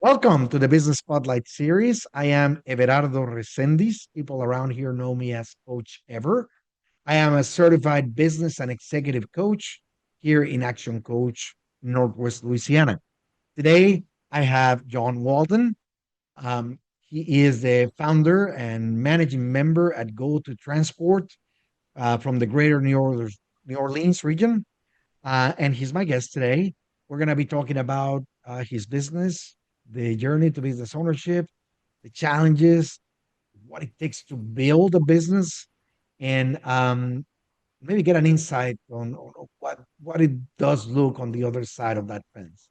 Welcome to the Business Spotlight series. I am Everardo Resendiz. People around here know me as Coach Ever. I am a certified business and executive coach here in Action Coach, Northwest Louisiana. Today, I have John Walden. He is the founder and managing member at Go to Transport from the greater New Orleans region. And he's my guest today. We're going to be talking about his business, the journey to business ownership, the challenges, what it takes to build a business, and maybe get an insight on what it does look on the other side of that fence.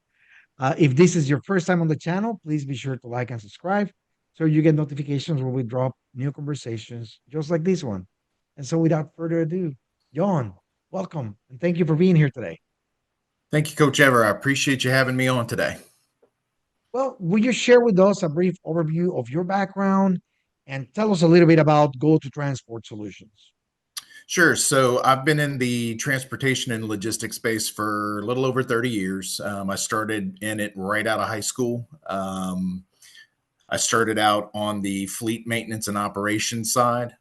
If this is your first time on the channel, please be sure to like and subscribe so you get notifications when we drop new conversations just like this one. And so, without further ado, John, welcome and thank you for being here today. Thank you, Coach Ever. I appreciate you having me on today. Well, will you share with us a brief overview of your background and tell us a little bit about Go to Transport Solutions? Sure. So I've been in the transportation and logistics space for a little over 30 years. I started in it right out of high school. I started out on the fleet maintenance and operations side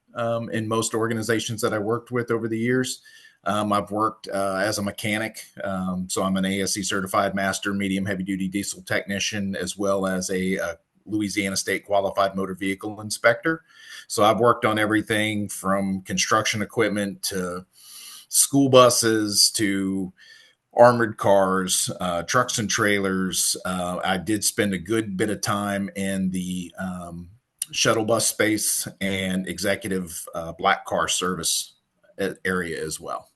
in most organizations that I worked with over the years. I've worked as a mechanic, so I'm an ASE certified master medium heavy duty diesel technician, as well as a Louisiana State qualified motor vehicle inspector. So I've worked on everything from construction equipment to school buses to armored cars, trucks and trailers. I did spend a good bit of time in the shuttle bus space and executive black car service area as well.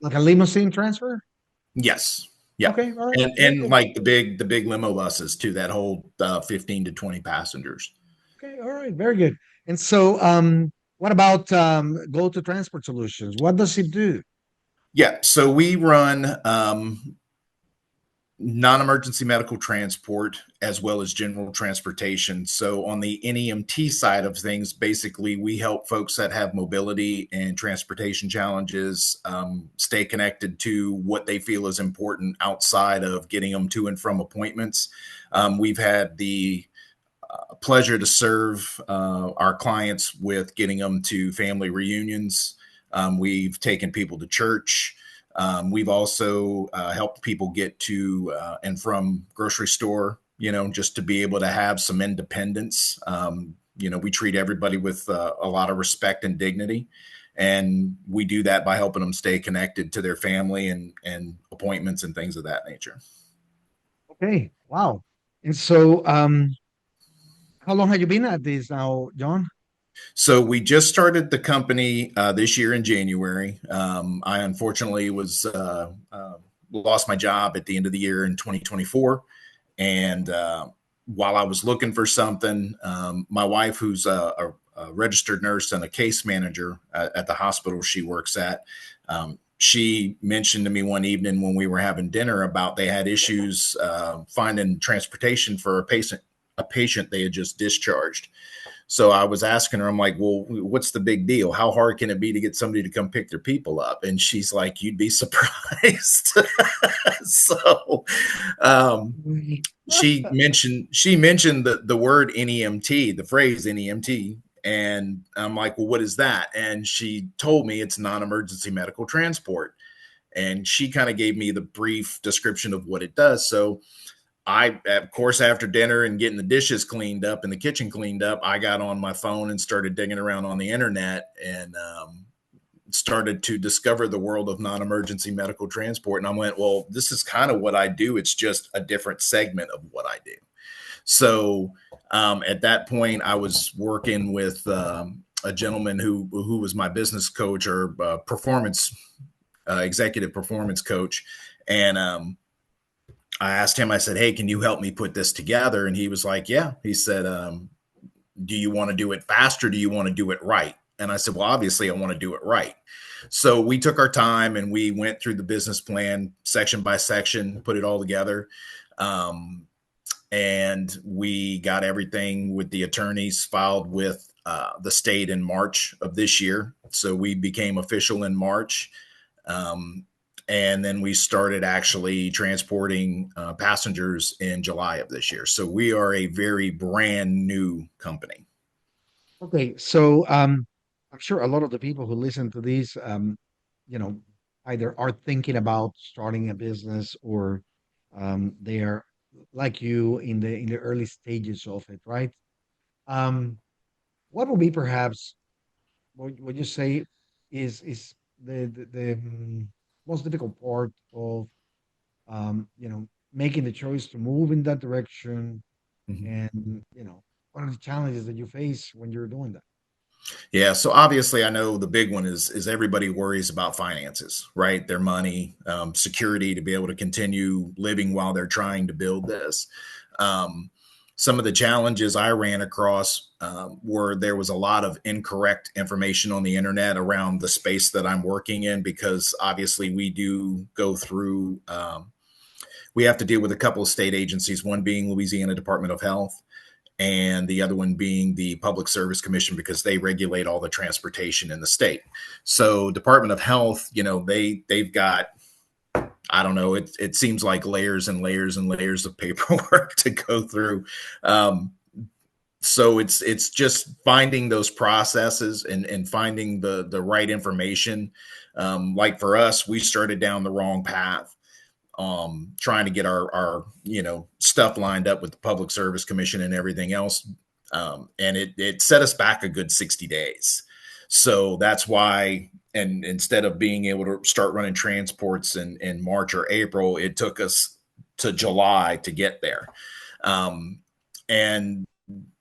Like a limousine transfer? Yes. Yep. Okay, all right, very And good. like the big limo buses too that hold 15 to 20 passengers. Okay, all right, very good. And so, what about Go to Transport Solutions? What does it do? Yeah. So we run non-emergency medical transport as well as general transportation. So on the NEMT side of things, basically we help folks that have mobility and transportation challenges stay connected to what they feel is important outside of getting them to and from appointments. We've had the pleasure to serve our clients with getting them to family reunions. We've taken people to church. We've also helped people get to and from grocery store, just to be able to have some independence. We treat everybody with a lot of respect and dignity. And we do that by helping them stay connected to their family and appointments and things of that nature. Okay, wow. And so, how long have you been at this now, John? So we just started the company this year in January. I unfortunately was lost my job at the end of the year in 2024, and while I was looking for something, my wife, who's a registered nurse and a case manager at the hospital she works at, she mentioned to me one evening when we were having dinner about they had issues finding transportation for a patient they had just discharged. So I was asking her, I'm like, well, what's the big deal? How hard can it be to get somebody to come pick their people up? And she's like, you'd be surprised. so um, she mentioned the word NEMT, the phrase NEMT. And I'm like, well, what is that? And she told me it's non-emergency medical transport. And she kind of gave me the brief description of what it does. So I, of course, after dinner and getting the dishes cleaned up and the kitchen cleaned up, I got on my phone and started digging around on the internet and started to discover the world of non-emergency medical transport. And I went, well, this is kind of what I do. It's just a different segment of what I do. So at that point, I was working with a gentleman who was my business coach or performance executive performance coach, and I asked him, I said, hey, can you help me put this together? And he was like, yeah. He said, do you want to do it fast or do you want to do it right? And I said, well, obviously I want to do it right. So we took our time and we went through the business plan section by section, put it all together. And we got everything with the attorneys filed with the state in March of this year. So we became official in March. and then we started actually transporting passengers in July of this year. So we are a very brand new company. Okay, so I'm sure a lot of the people who listen to these, you know, either are thinking about starting a business or they are like you in the early stages of it, right? Um, what will be perhaps what you say is the most difficult part of making the choice to move in that direction, Mhm. and what are the challenges that you face when you're doing that? Yeah, so obviously, I know the big one is everybody worries about finances, right? Their money, security to be able to continue living while they're trying to build this. Um, some of the challenges I ran across were there was a lot of incorrect information on the internet around the space that I'm working in because obviously we do go through. We have to deal with a couple of state agencies, one being Louisiana Department of Health and the other one being the Public Service Commission because they regulate all the transportation in the state. So Department of Health, they've got, I don't know, it seems like layers and layers and layers of paperwork to go through. Um, so it's just finding those processes and finding the right information. Like for us, we started down the wrong path, trying to get our stuff lined up with the Public Service Commission and everything else, and it set us back a good 60 days. So that's why, and instead of being able to start running transports in March or April, it took us to July to get there. And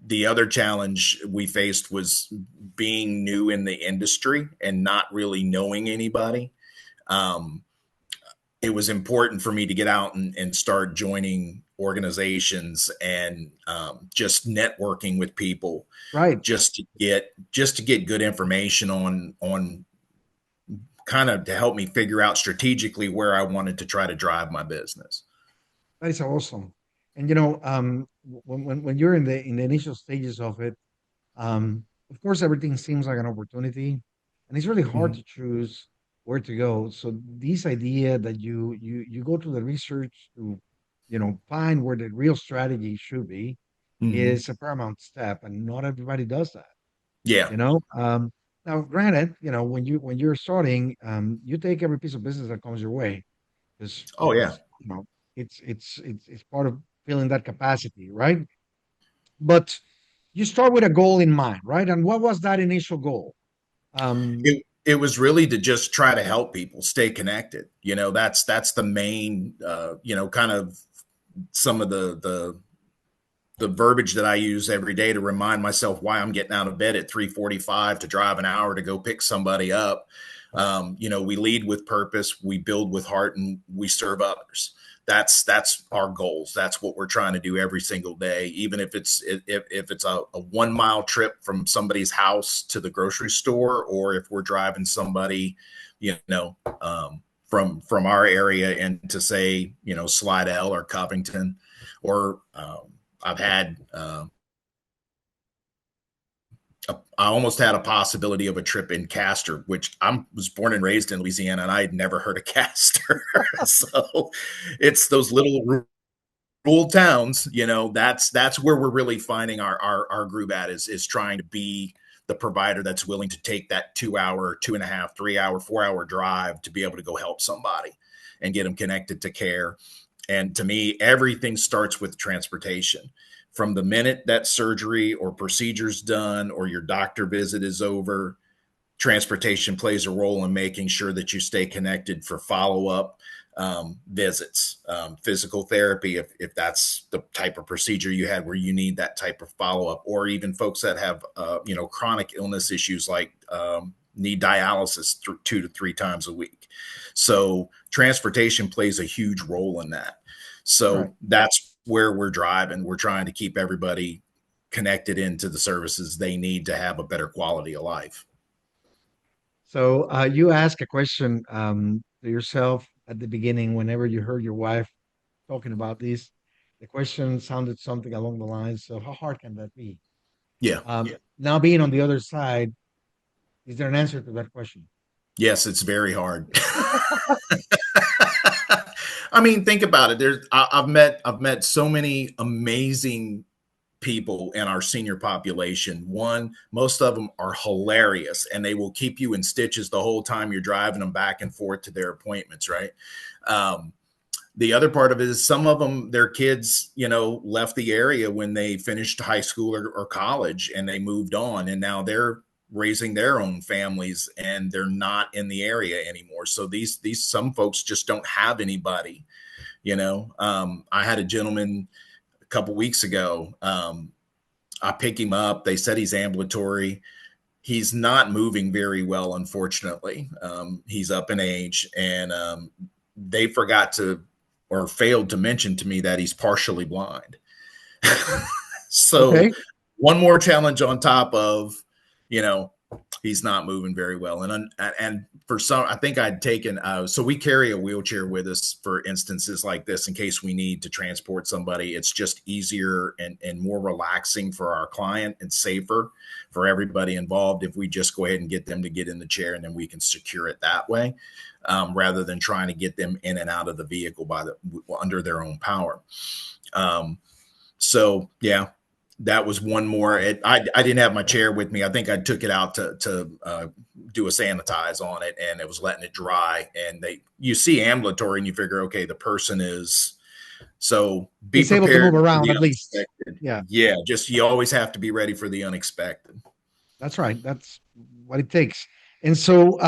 the other challenge we faced was being new in the industry and not really knowing anybody. Um, it was important for me to get out and start joining organizations and just networking with people Right. just to get good information on kind of to help me figure out strategically where I wanted to try to drive my business. That is awesome. And when you're in the initial stages of it, of course, everything seems like an opportunity, and it's really hard Mm-hmm. to choose where to go. So this idea that you go to the research to, find where the real strategy should be Mm-hmm. is a paramount step, and not everybody does that. Yeah. You know, now granted, when you're starting, you take every piece of business that comes your way because Oh yeah. it's part of filling that capacity, right? But you start with a goal in mind, right? And what was that initial goal? It was really to just try to help people stay connected. That's the main kind of some of the verbiage that I use every day to remind myself why I'm getting out of bed at 3:45 to drive an hour to go pick somebody up. We lead with purpose, we build with heart, and we serve others. That's our goals. That's what we're trying to do every single day, even if it's a 1 mile trip from somebody's house to the grocery store, or if we're driving somebody, from our area into say Slidell or Covington, or I've had I almost had a possibility of a trip in Castor, which I was born and raised in Louisiana, and I had never heard of Castor. So it's those little rural towns. That's where we're really finding our groove at is trying to be the provider that's willing to take that 2 hour, 2.5, 3 hour, 4 hour drive to be able to go help somebody and get them connected to care. And to me, everything starts with transportation. From the minute that surgery or procedure's done or your doctor visit is over, transportation plays a role in making sure that you stay connected for follow-up visits, physical therapy, if that's the type of procedure you had where you need that type of follow-up, or even folks that have chronic illness issues like need dialysis 2 to 3 times a week. So transportation plays a huge role in that. Right. So that's where we're driving. We're trying to keep everybody connected into the services they need to have a better quality of life. So you ask a question to yourself at the beginning whenever you heard your wife talking about this. The question sounded something along the lines of, "How hard can that be?" Yeah. Now, being on the other side, is there an answer to that question? Yes, it's very hard. I mean, think about it. I've met so many amazing people in our senior population. One, most of them are hilarious, and they will keep you in stitches the whole time you're driving them back and forth to their appointments, right? Um, the other part of it is some of them, their kids, left the area when they finished high school or college, and they moved on, and now they're raising their own families, and they're not in the area anymore. So these some folks just don't have anybody. I had a gentleman a couple weeks ago. I pick him up. They said he's ambulatory. He's not moving very well, unfortunately. He's up in age, and they forgot to or failed to mention to me that he's partially blind. So Okay. one more challenge on top of, you know, he's not moving very well. And for some, I think I'd taken, so we carry a wheelchair with us for instances like this in case we need to transport somebody. It's just easier and more relaxing for our client and safer for everybody involved if we just go ahead and get them to get in the chair and then we can secure it that way, rather than trying to get them in and out of the vehicle under their own power. So yeah, that was one more. I didn't have my chair with me. I think I took it out to do a sanitize on it, and it was letting it dry. And you see ambulatory, and you figure, okay, the person is. So be He's able to move prepared for around the at least. unexpected. Yeah, Yeah, just you always have to be ready for the unexpected. that's right. That's what it takes. And so,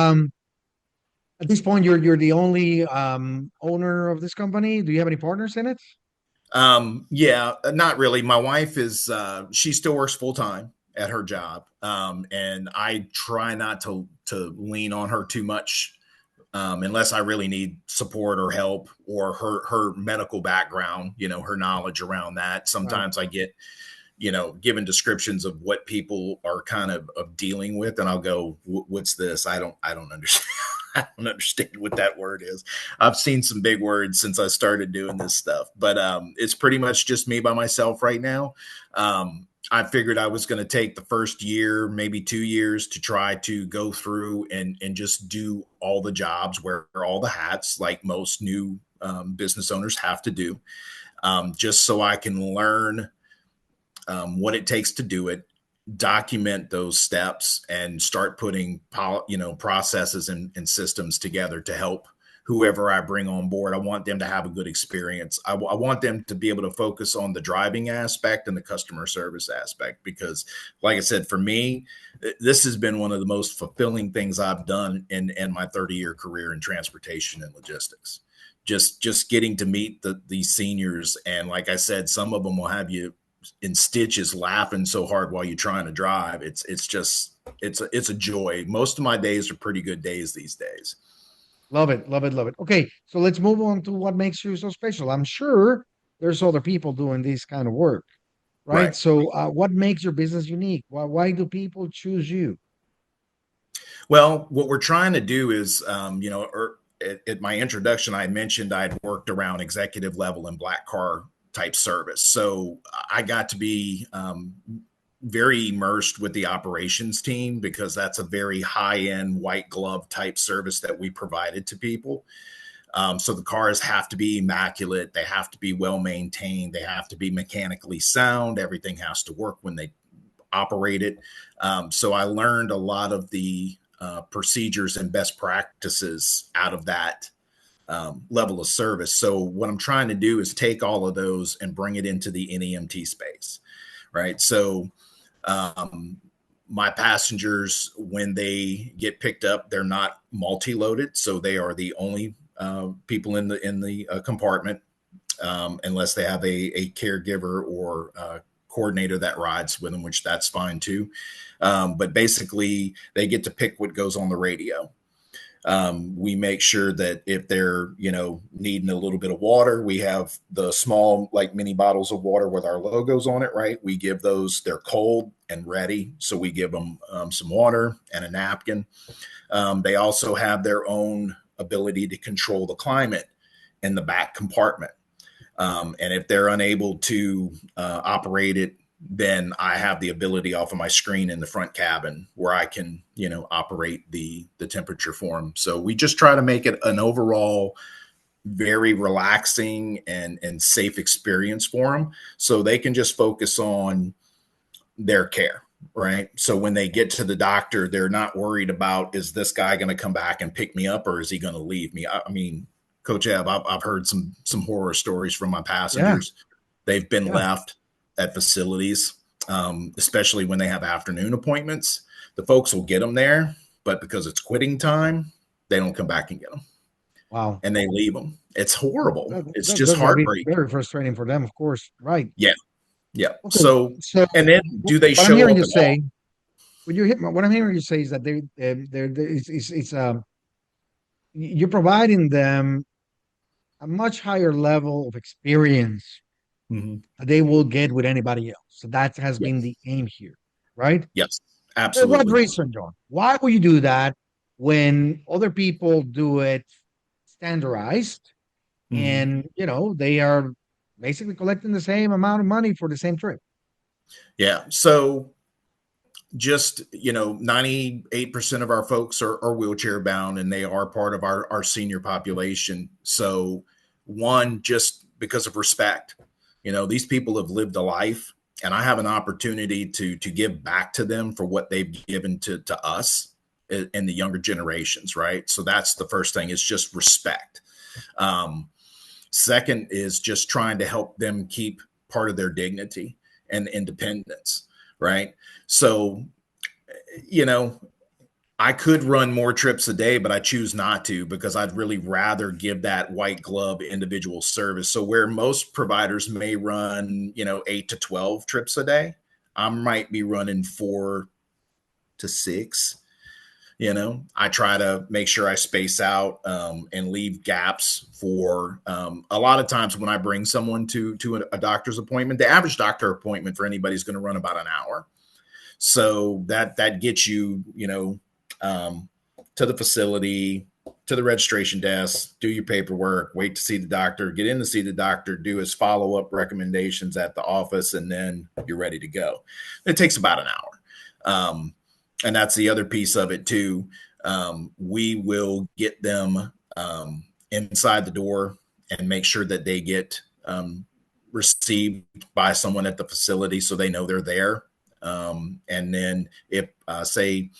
at this point, you're the only owner of this company. Do you have any partners in it? Yeah, not really. My wife is she still works full time at her job, and I try not to lean on her too much, unless I really need support or help, or her medical background, her knowledge around that. Right. Sometimes I get, given descriptions of what people are kind of dealing with, and I'll go, "What's this? I don't understand." I don't understand what that word is. I've seen some big words since I started doing this stuff, but it's pretty much just me by myself right now. I figured I was going to take the first year, maybe 2 years, to try to go through and just do all the jobs, wear all the hats, like most new business owners have to do, just so I can learn what it takes to do it, document those steps, and start putting processes and systems together to help whoever I bring on board. I want them to have a good experience. I want them to be able to focus on the driving aspect and the customer service aspect, because like I said, for me, this has been one of the most fulfilling things I've done in my 30-year career in transportation and logistics. Just getting to meet these seniors, and like I said, some of them will have you in stitches laughing so hard while you're trying to drive. It's a joy. Most of my days are pretty good days these days. Love it, love it, love it. Okay, so let's move on to what makes you so special. I'm sure there's other people doing this kind of work, right? Right. So, what makes your business unique? Why do people choose you? Well, what we're trying to do is, at my introduction, I mentioned I'd worked around executive level and black car type service. So I got to be very immersed with the operations team, because that's a very high end white glove type service that we provided to people. So the cars have to be immaculate. They have to be well maintained. They have to be mechanically sound. Everything has to work when they operate it. So I learned a lot of the procedures and best practices out of that level of service. So what I'm trying to do is take all of those and bring it into the NEMT space, right? So my passengers, when they get picked up, they're not multi-loaded, so they are the only people in the compartment, unless they have a caregiver or coordinator that rides with them, which that's fine too. But basically, they get to pick what goes on the radio. We make sure that if they're, needing a little bit of water, we have the small, like mini bottles of water with our logos on it, right? We give those, they're cold and ready. So we give them some water and a napkin. They also have their own ability to control the climate in the back compartment. And if they're unable to operate it, then I have the ability off of my screen in the front cabin where I can, operate the temperature for them. So we just try to make it an overall very relaxing and safe experience for them, so they can just focus on their care, right? So when they get to the doctor, they're not worried about, is this guy going to come back and pick me up, or is he going to leave me? I mean, Coach Eb, I've heard some horror stories from my Yeah, passengers. They've been yeah. left at facilities, especially when they have afternoon appointments. The folks will get them there, but because it's quitting time, they don't come back and get them, Wow. and they leave them. It's horrible. It's just That's got to be heartbreaking. very frustrating for them, of course. Right. Yeah, yeah. Okay. So, So and then do they what I'm show hearing up you at all? say, when you hit, what I'm hearing you say is that it's you're providing them a much higher level of experience Mm-hmm. that they will get with anybody else. So that has been Yes. the aim here, right? Yes. For what Absolutely. reason, John? Why would you do that when other people do it standardized Mm-hmm. and they are basically collecting the same amount of money for the same trip? Yeah. So just, 98% of our folks are wheelchair bound, and they are part of our senior population. So one, just because of respect, these people have lived a life, and I have an opportunity to give back to them for what they've given to us and the younger generations. Right. So that's the first thing, is just respect. Um, Second is just trying to help them keep part of their dignity and independence, right? So, you know, I could run more trips a day, but I choose not to, because I'd really rather give that white glove individual service. So where most providers may run, 8 to 12 trips a day, I might be running 4 to 6. I try to make sure I space out, and leave gaps for, a lot of times when I bring someone to a doctor's appointment. The average doctor appointment for anybody is going to run about an hour, so that gets you, um, to the facility, to the registration desk, do your paperwork, wait to see the doctor, get in to see the doctor, do his follow-up recommendations at the office, and then you're ready to go. It takes about an hour. And that's the other piece of it too. We will get them, inside the door, and make sure that they get, received by someone at the facility, so they know they're there. And then if, say,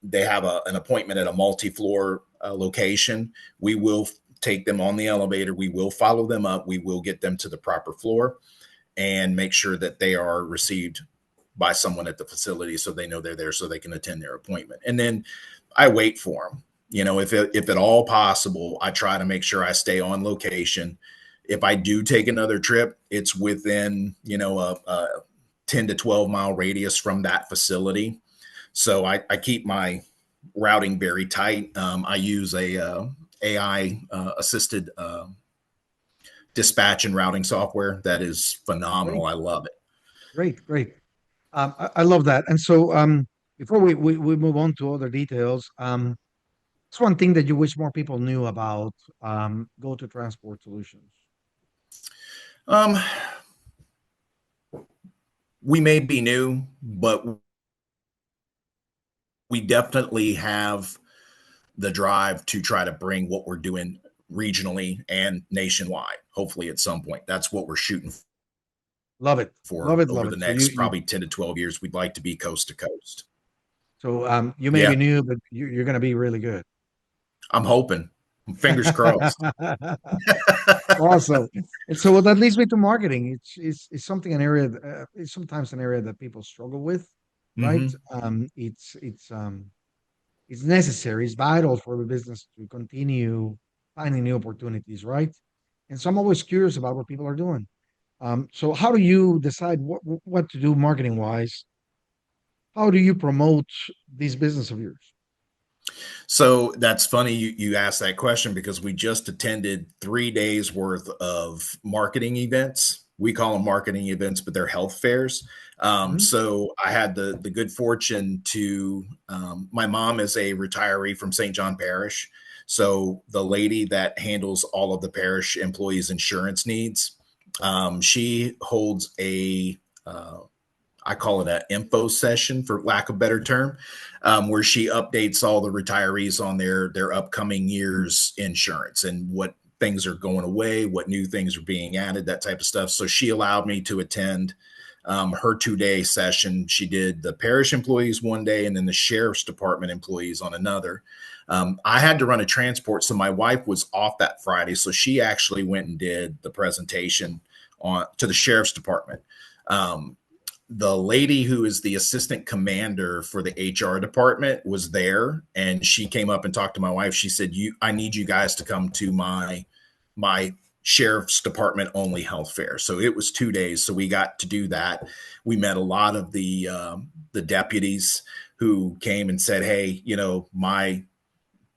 they have an appointment at a multi-floor location, we will take them on the elevator. We will follow them up. We will get them to the proper floor and make sure that they are received by someone at the facility, so they know they're there, so they can attend their appointment. And then I wait for them. If at all possible, I try to make sure I stay on location. If I do take another trip, it's within, a 10 to 12 mile radius from that facility. So I keep my routing very tight. I use a AI assisted dispatch and routing software that is Great, phenomenal. I love it. great, great. I love that. And so, before we move on to other details, it's one thing that you wish more people knew about Go to Transport Solutions. Um, we may be new, but we definitely have the drive to try to bring what we're doing regionally and nationwide, hopefully at some point. That's what we're shooting Love it, for love it, love over it. the So you next you probably 10 to 12 years. We'd like to be coast to coast. so you may Yeah, be new, but you're going to be really good. I'm hoping. Fingers crossed. Awesome. And so, well, that leads me to marketing. It's something an area it's sometimes an area that people struggle with, right? Hmm. It's necessary, it's vital for the business to continue finding new opportunities, right? And so I'm always curious about what people are doing. So how do you decide what to do marketing wise? How do you promote this business of yours? So that's funny you asked that question, because we just attended 3 days worth of marketing events. We call them marketing events, but they're health fairs. Mhm. So I had the good fortune to, my mom is a retiree from St. John Parish. So the lady that handles all of the parish employees' insurance needs, she holds a, I call it an info session, for lack of a better term, where she updates all the retirees on their upcoming year's insurance and what things are going away, what new things are being added, that type of stuff. So she allowed me to attend her 2-day session. She did the parish employees one day and then the sheriff's department employees on another. I had to run a transport, so my wife was off that Friday, so she actually went and did the presentation on to the sheriff's department. Um, the lady who is the assistant commander for the HR department was there, and she came up and talked to my wife. She said, I need you guys to come to my sheriff's department only health fair." So it was 2 days. So we got to do that. We met a lot of the deputies who came and said, "Hey, my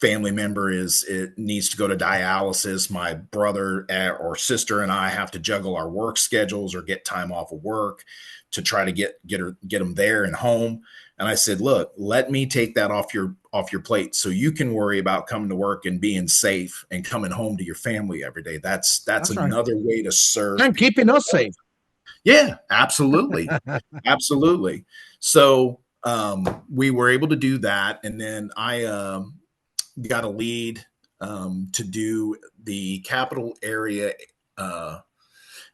family member it needs to go to dialysis. My brother or sister and I have to juggle our work schedules or get time off of work to try to get them there and home." And I said, "Look, let me take that off your plate so you can worry about coming to work and being safe and coming home to your family every day. That's That's right. another way to serve And keeping people." us safe. Yeah, absolutely. Absolutely. So we were able to do that. And then I got a lead to do the capital area.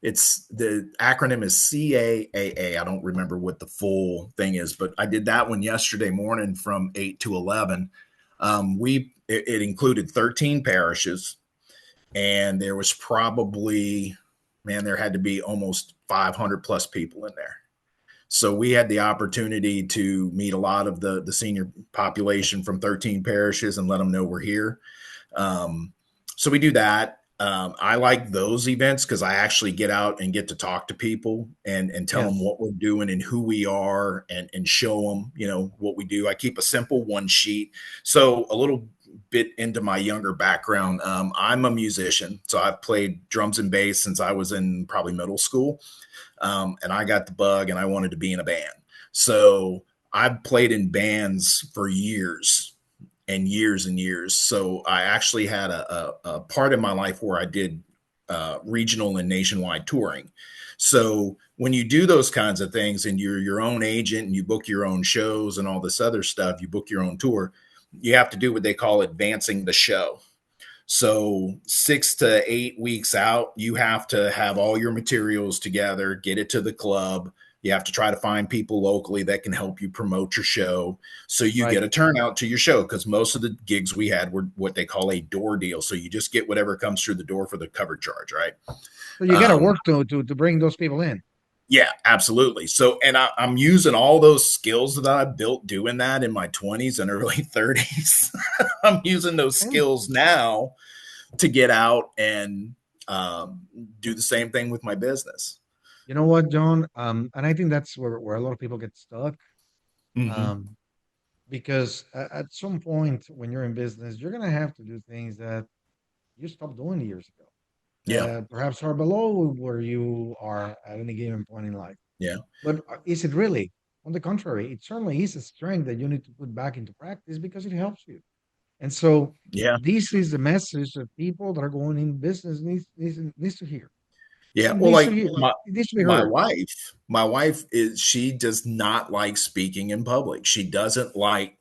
It's the acronym is CAAA. I don't remember what the full thing is, but I did that one yesterday morning from 8 to 11. It included 13 parishes, and there was probably, man, there had to be almost 500 plus people in there. So we had the opportunity to meet a lot of the senior population from 13 parishes and let them know we're here. So we do that. I like those events because I actually get out and get to talk to people and tell them Yes. what we're doing and who we are and show them, what we do. I keep a simple one sheet. So a little bit into my younger background. I'm a musician. So I've played drums and bass since I was in probably middle school. And I got the bug and I wanted to be in a band. So I've played in bands for years and years and years. So I actually had a part in my life where I did regional and nationwide touring. So when you do those kinds of things and you're your own agent and you book your own shows and all this other stuff, you book your own tour, you have to do what they call advancing the show. So 6 to 8 weeks out, you have to have all your materials together, get it to the club. You have to try to find people locally that can help you promote your show so you Right. get a turnout to your show, because most of the gigs we had were what they call a door deal. So you just get whatever comes through the door for the cover charge, right? So you got to Um, work to bring those people in. yeah, absolutely. So, and I'm using all those skills that I built doing that in my 20s and early 30s. I'm using those And skills now to get out and um, do the same thing with my business. you know what, John? And I think that's where a lot of people get stuck. Mm-hmm. Um, because at some point when you're in business, you're gonna have to do things that you stopped doing years ago, Yeah, that perhaps are below where you are at any given point in life. yeah, But is it really? On the contrary, it certainly is a strength that you need to put back into practice because it helps you. And so yeah, this is the message that people that are going in business needs to hear. yeah. Well, Needs to like hear. It needs to be my heard. wife, my wife is she does not like speaking in public. She doesn't like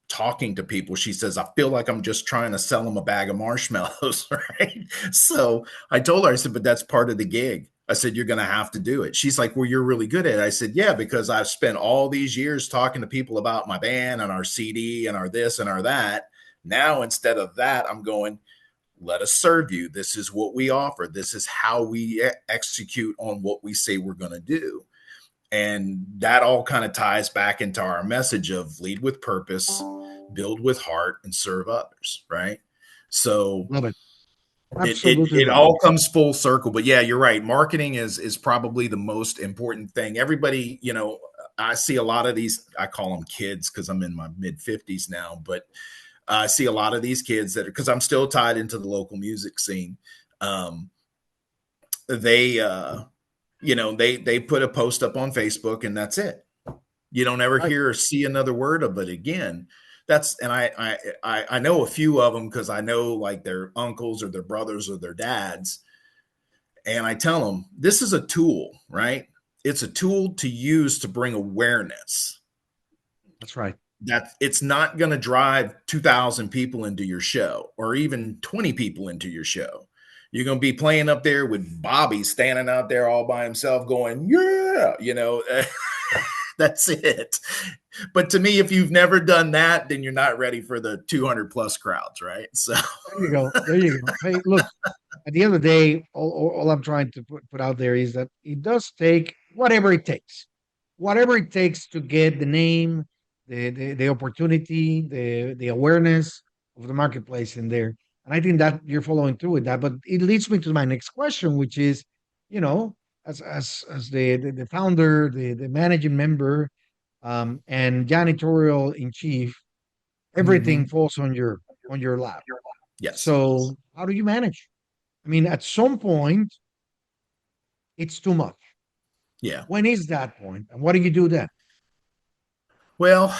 talking to people. She says, "I feel like I'm just trying to sell them a bag of marshmallows." Right. So I told her, I said, "But that's part of the gig." I said, "You're going to have to do it." She's like, "Well, you're really good at it." I said, "Yeah, because I've spent all these years talking to people about my band and our CD and our this and our that. Now, instead of that, I'm going, let us serve you. This is what we offer. This is how we execute on what we say we're going to do." And that all kind of ties back into our message of lead with purpose, build with heart, and serve others, right? So Love it. it it Absolutely it love it. all comes full circle. But yeah, you're right. Marketing is probably the most important thing. Everybody, I see a lot of these, I call them kids because I'm in my mid 50s now, but I see a lot of these kids that, because I'm still tied into the local music scene. Um, they they put a post up on Facebook and that's it. You don't ever Right. hear or see another word of it again. That's and I know a few of them because I know like their uncles or their brothers or their dads, and I tell them this is a tool, right? It's a tool to use to bring awareness. That's right. That it's not going to drive 2,000 people into your show or even 20 people into your show. You're going to be playing up there with Bobby standing out there all by himself going, yeah, that's it. But to me, if you've never done that, then you're not ready for the 200 plus crowds, right? So, There you go. There you go. Hey, look, at the end of the day, all I'm trying to put out there is that it does take whatever it takes to get the name, the opportunity, the awareness of the marketplace in there. And I think that you're following through with that. But it leads me to my next question, which is, you know, as the founder, the managing member, and janitorial in chief, everything mhm. falls on your lap. Yes. So how do you manage? I mean, at some point, it's too much. Yeah. When is that point, and what do you do then? Well,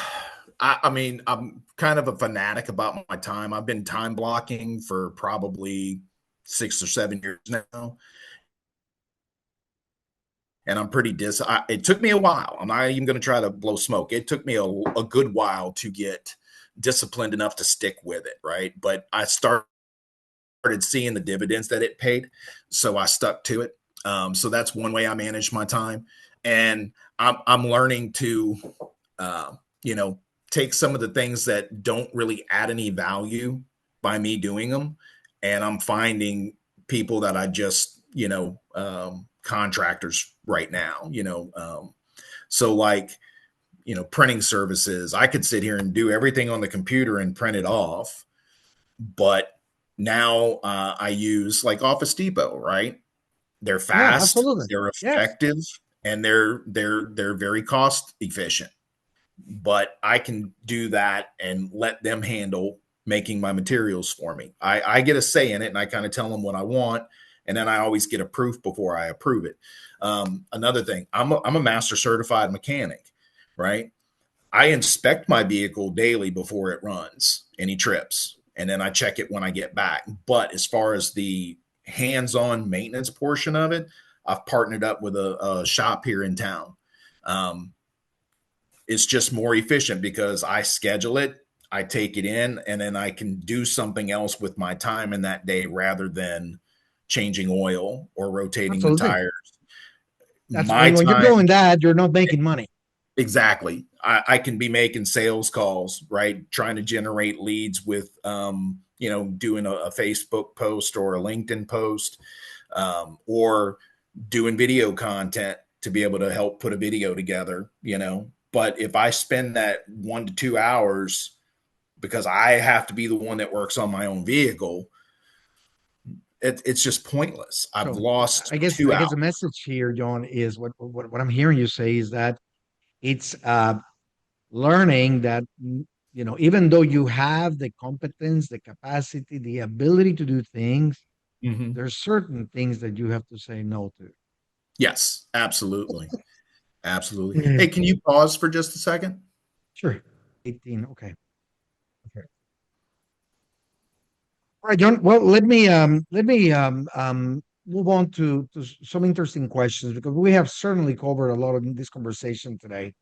I mean, I'm kind of a fanatic about my time. I've been time blocking for probably 6 or 7 years now. And I'm pretty it took me a while. I'm not even going to try to blow smoke. It took me a good while to get disciplined enough to stick with it. Right. But I started seeing the dividends that it paid. So I stuck to it. So that's one way I manage my time. And I'm learning to, uh, you know, take some of the things that don't really add any value by me doing them. And I'm finding people that I just, contractors right now, so like, printing services, I could sit here and do everything on the computer and print it off. But now I use like Office Depot, right? They're Yeah, fast, absolutely. they're Yes, effective, and they're very cost efficient. But I can do that and let them handle making my materials for me. I get a say in it, and I kind of tell them what I want, and then I always get a proof before I approve it. Another thing, I'm a master certified mechanic, right? I inspect my vehicle daily before it runs any trips, and then I check it when I get back. But as far as the hands-on maintenance portion of it, I've partnered up with a shop here in town. Um, it's just more efficient because I schedule it, I take it in, and then I can do something else with my time in that day rather than changing oil or rotating the absolutely. tires. That's My when you're time, doing that, you're not making money. exactly. I can be making sales calls, right? Trying to generate leads with, doing a Facebook post or a LinkedIn post, or doing video content to be able to help put a video together, But if I spend that 1 to 2 hours because I have to be the one that works on my own vehicle, it's just pointless. I've So lost I guess 2 hours. the message here, John, is what I'm hearing you say is that it's learning that even though you have the competence, the capacity, the ability to do things, Mhm. there's certain things that you have to say no to. Yes, absolutely. Absolutely. Hey, Mm. can you pause for just a second? Sure. 18. Okay. Okay. All right, John. Well, let me move on to some interesting questions because we have certainly covered a lot in this conversation today.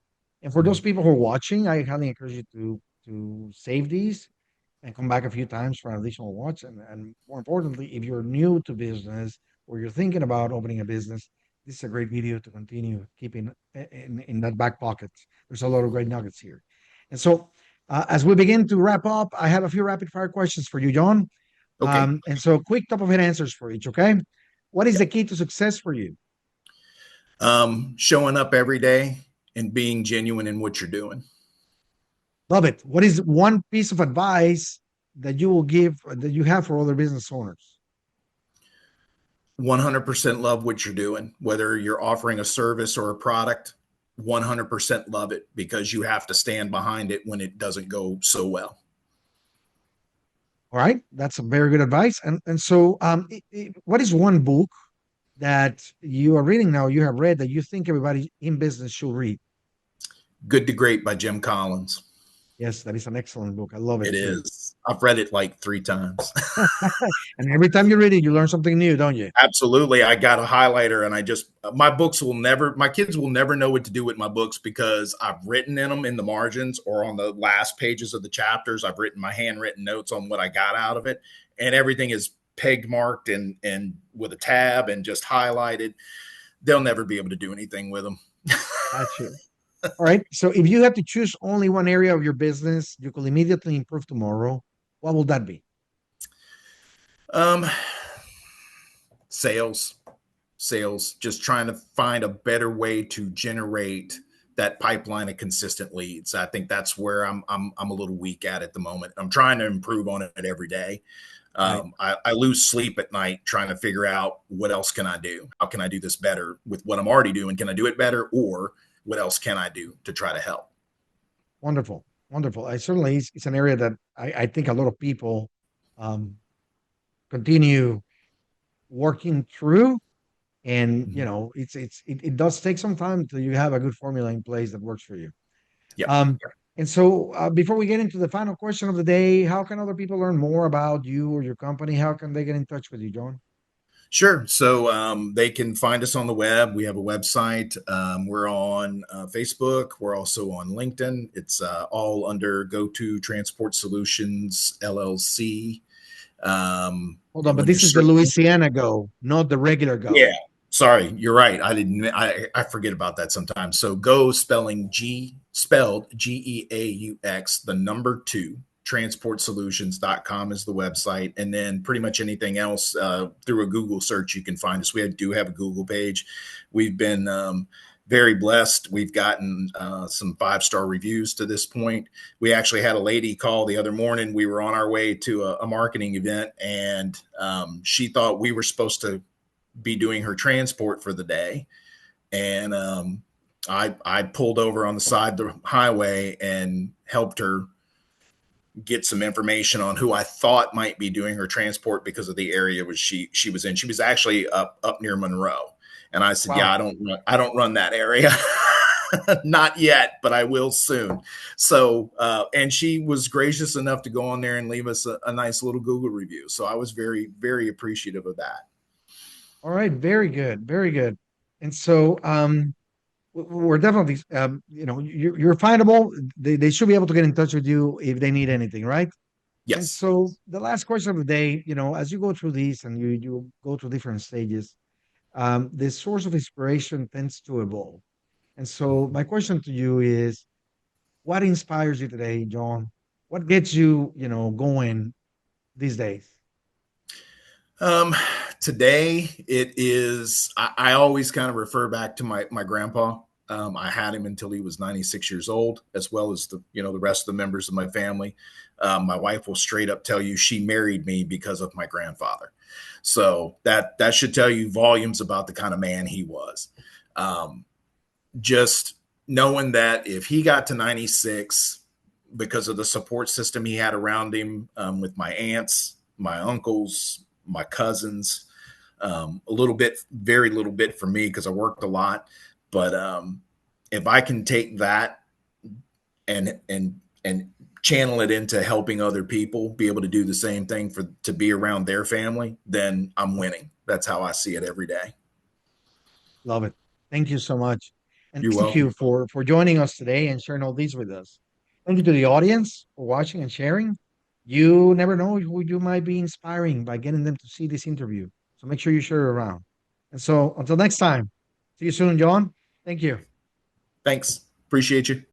And for those Mhm. people who are watching, I highly encourage you to save these and come back a few times for an additional watch. And more importantly, if you're new to business or you're thinking about opening a business, this is a great video to continue keeping in that back pocket. There's a lot of great nuggets here. And so, as we begin to wrap up, I have a few rapid fire questions for you, John. Okay. And so, quick top of head answers for each. Okay. What is Yeah. the key to success for you? Showing up every day and being genuine in what you're doing. Love it. What is one piece of advice that you will give that you have for other business owners? 100% love what you're doing, whether you're offering a service or a product. 100% love it because you have to stand behind it when it doesn't go so well. All right, that's a very good advice. And so, what is one book that you are reading now, you have read that you think everybody in business should read? Good to Great by Jim Collins. Yes, that is an excellent book. I love it It too. is. I've read it like 3 times. And every time you read it, you learn something new, don't you? Absolutely. I got a highlighter and my kids will never know what to do with my books because I've written in them in the margins or on the last pages of the chapters. I've written my handwritten notes on what I got out of it, and everything is peg marked and with a tab and just highlighted, they'll never be able to do anything with them. Gotcha. All right. So if you had to choose only one area of your business you could immediately improve tomorrow, what will that be? um, sales, sales, just trying to find a better way to generate that pipeline of consistent leads. I think that's where I'm a little weak at the moment. I'm trying to improve on it every day. Right. I lose sleep at night trying to figure out what else can I do? How can I do this better with what I'm already doing? Can I do it better, or what else can I do to try to help? Wonderful. Wonderful. I certainly it's an area that I think a lot of people um, continue working through. And Mm-hmm. it does take some time till you have a good formula in place that works for you. Yep. Um, and so before we get into the final question of the day, how can other people learn more about you or your company? How can they get in touch with you, John? Sure. So they can find us on the web. We have a website. We're on Facebook. We're also on LinkedIn. It's all under Go to Transport Solutions LLC. Hold on, And but when you're this is the searching, Louisiana Go, not the regular yeah, Go. sorry, you're right. I didn't. I forget about that sometimes. So Go spelled GEAUX, the number two. Transportsolutions.com is the website, and then pretty much anything else through a Google search you can find us. We do have a Google page. We've been very blessed. We've gotten some 5-star reviews to this point. We actually had a lady call the other morning. We were on our way to a marketing event, and she thought we were supposed to be doing her transport for the day. And I pulled over on the side of the highway and helped her get some information on who I thought might be doing her transport because of the area was she was in. She was actually up near Monroe. And I said, "Yeah, Wow. I don't run that area." Not yet, but I will soon. So, and she was gracious enough to go on there and leave us a nice little Google review. So I was very, very appreciative of that. All right. Very good. Very good. And so we're definitely, you're findable. They should be able to get in touch with you if they need anything, right? And Yes. so the last question of the day, as you go through these and you go through different stages, the source of inspiration tends to evolve. And so my question to you is, what inspires you today, John? What gets you, going these days? Um, Today it is. I always kind of refer back to my grandpa. I had him until he was 96 years old, as well as the rest of the members of my family. My wife will straight up tell you she married me because of my grandfather. So that should tell you volumes about the kind of man he was. Um, just knowing that if he got to 96 because of the support system he had around him, with my aunts, my uncles, my cousins, a little bit, very little bit for me because I worked a lot. But if I can take that and channel it into helping other people be able to do the same thing to be around their family, then I'm winning. That's how I see it every day. Love it. Thank you so much. And You're thank you welcome. for joining us today and sharing all these with us. Thank you to the audience for watching and sharing. You never know who you might be inspiring by getting them to see this interview. So make sure you share it around. And so until next time, see you soon, John. Thank you. Thanks. Appreciate you.